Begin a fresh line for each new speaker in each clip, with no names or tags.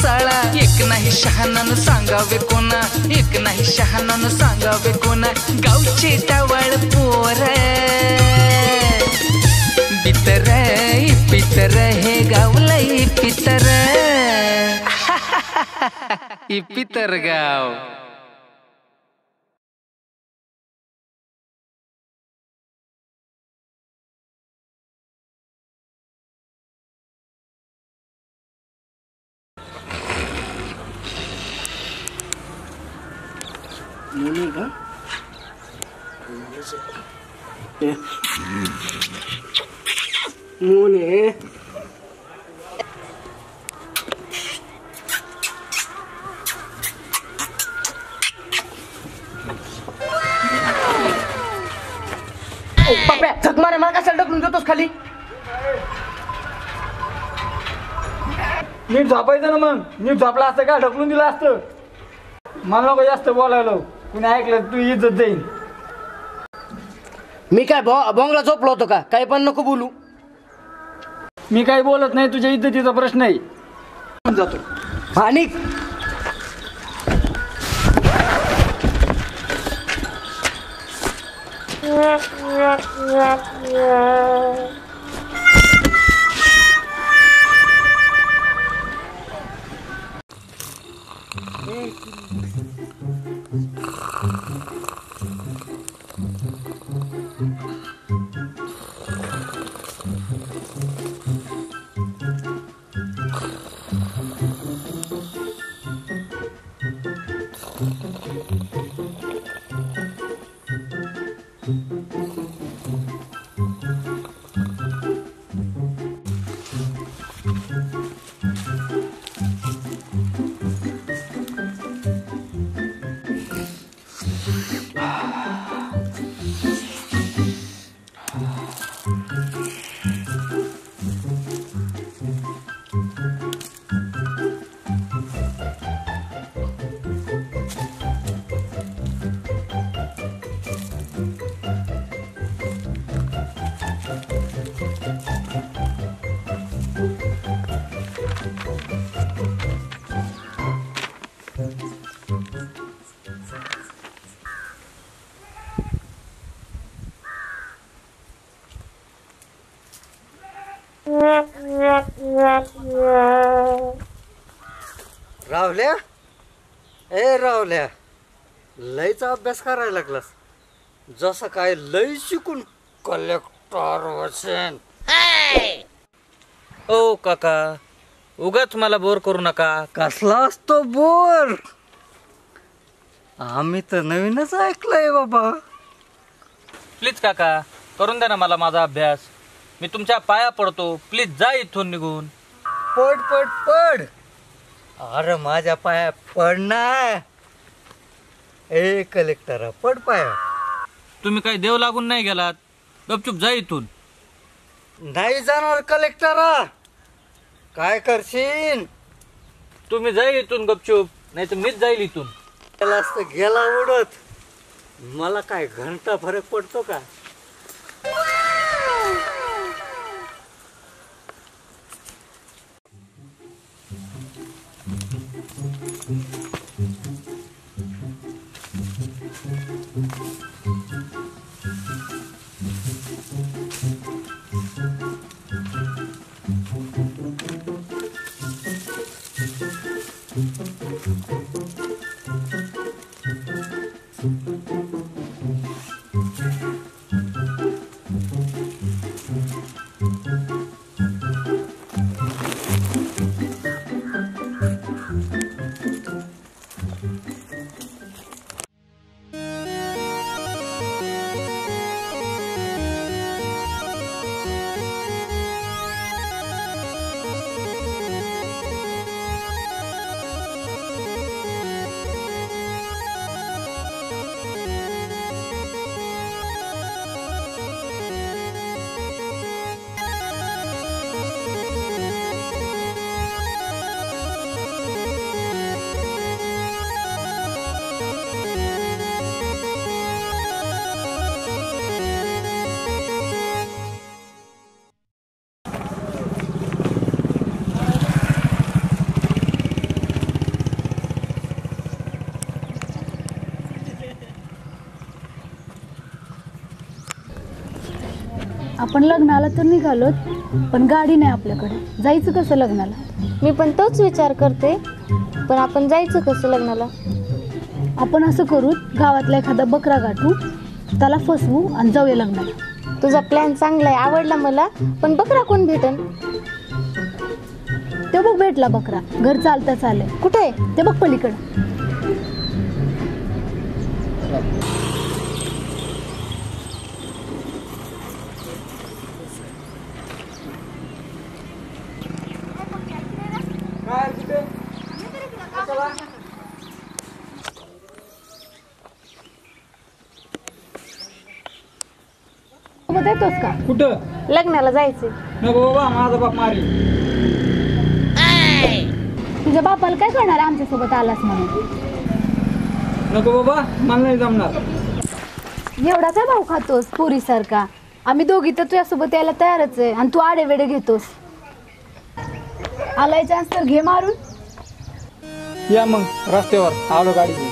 चाळा, एक नाही शहाणानं सांगावे कोणा, एक नाही शहाणानं सांगावे कोणा, गावचे टावळ पोर बितर पितर हे गावलंय पितर पितर गाव.
मोने झक मारे मला कशाला ढकलून देतोस खाली.
नीट झोपायचं ना मग. नीट झोपला असतं का ढकलून दिलं असतं. मला नको जास्त बोलायला. कुणी ऐकलं तू इज्जत जाईल.
मी काय बोंगला झोपलो होतो का? काही पण नको बोलू.
मी काही बोलत नाही. तुझ्या इज्जतीचा प्रश्न आहे. जातो
आणि
रावल्या, ए रावल्या, लयचा अभ्यास करायला लागलास. जसं काय लय शिकून कलेक्टर वसेन.
ओ काका, उगाच मला बोर करू नका.
कसला असतो बोर? आम्ही तर नवीनच ऐकलंय बाबा.
प्लीज काका, करून द्या ना मला माझा अभ्यास. मी तुमच्या पाया पडतो. प्लीज जा इथून निघून.
पड पड पड. अरे माझ्या पाया पड ना. ए कलेक्टरा, पड पाया.
तुम्ही काही देव लागून नाही गेलात. गपचूप जा इथून.
नाही जाणार कलेक्टरा. काय करशील?
तुम्ही जा इथून गपचूप, नाही तर मीच जाईल इथून.
त्याला असतं गेला उडत. मला काय घंटा फरक पडतो का?
आपण लग्नाला तर निघालोत, पण गाडी नाही आपल्याकडे. जायचं कसं लग्नाला?
मी पण तोच विचार करते, पण आपण जायचं कसं लग्नाला?
आपण असं करू, गावातला एखादा बकरा गाठू, त्याला फसवू आणि जाऊया लग्नाला.
तुझा प्लॅन चांगला आहे, आवडला मला. पण बकरा कोण भेटन?
ते बघ भेटला बकरा, घर चालता चाले.
कुठे?
ते बघ पलीकडं. सोबत येतोस का?
कुठं?
लग्नाला जायचं.
नको बाबा, माझा बाप मारी.
तुझ्या बापाला काय करणार आमच्यासोबत आलास म्हणून?
नको बाबा, मला नाही जमणार.
एवढा काय भाऊ खातोस पुरीसारखा? आम्ही दोघी तर तुझ्यासोबत यायला तयारच आहे आणि तू आडे वेडे घेतोस. आलाय चान्स तर घे मारून.
या मग रस्त्यावर आलो गाडी घेऊन.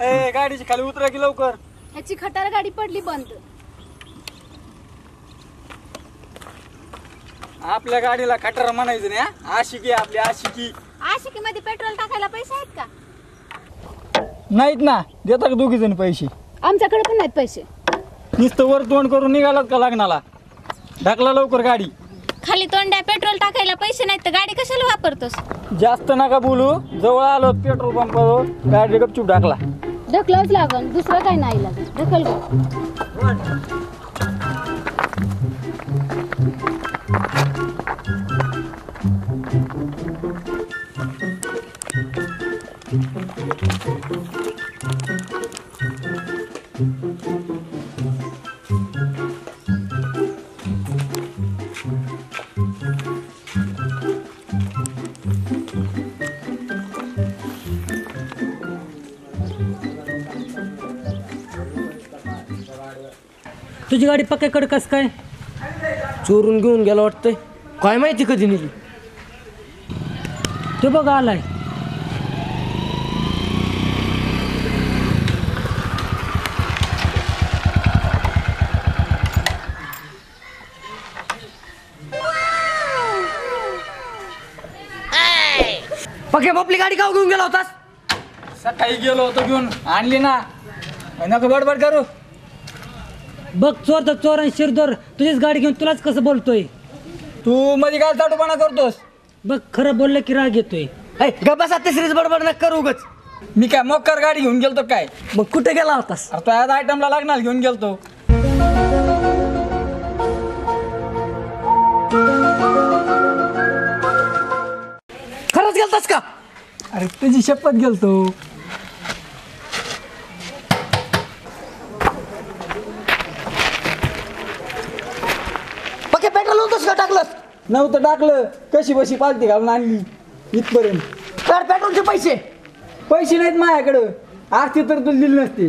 ए गाडीची खाली उतरा की लवकर.
ह्याची खटार गाडी पडली बंद.
आपल्या गाडीला खटार म्हणायचं नाही. आशिकी आपली आशिकी.
आशिकी मध्ये पेट्रोल टाकायला पैसे आहेत का?
नाहीत ना. देता का दोघी जण पैसे?
आमच्याकडे पण नाहीत पैसे.
नुसतं वर तोंड करून निघालात का लग्नाला? ढकला लवकर गाडी.
खाली तोंड्या पेट्रोल टाकायला पैसे नाहीत तर गाडी कशाला वापरतोस?
जास्त नका बोलू. जवळ आलो पेट्रोल पंपावर, गाडी गपचूप ढकला.
ढकलावच लागल, दुसरं काही नाही लागत. ढकल गं.
तुझी गाडी पक्क्याकडे कस काय? चोरून घेऊन गेला वाटतंय. काय माहिती कधी नेली. ते बघ आलाय. पक्या आपली गाडी का घेऊन गेला होतास?
सकाळी गेलो होतो घेऊन, आणली ना. नका बडबड करू.
बघ चोर तर चोर आणि शिरदोर तुझीच गाडी घेऊन तुलाच कसं बोलतोय.
तू मध्ये काय चाटूपणा करतोस?
बघ खरं बोललं की राग येतोय. गप्पा तिसरीच बडबड न करू उगच.
मी काय मोकार गाडी घेऊन गेलतो काय?
मग कुठे गेला होतास?
अरे तो आज आयटमला लागणार घेऊन गेलतो.
खरंच गेलतास का?
अरे तुझी शपथ गेलतो.
पक्या पेट्रोल होतोस का टाकलंस?
नव्हतं टाकलं. कशी बशी पालती घालून आणली इथपर्यंत.
तर पेट्रोलचे पैसे
पैसे नाहीत माझ्याकडं. आरती तर तुला दिली नसते.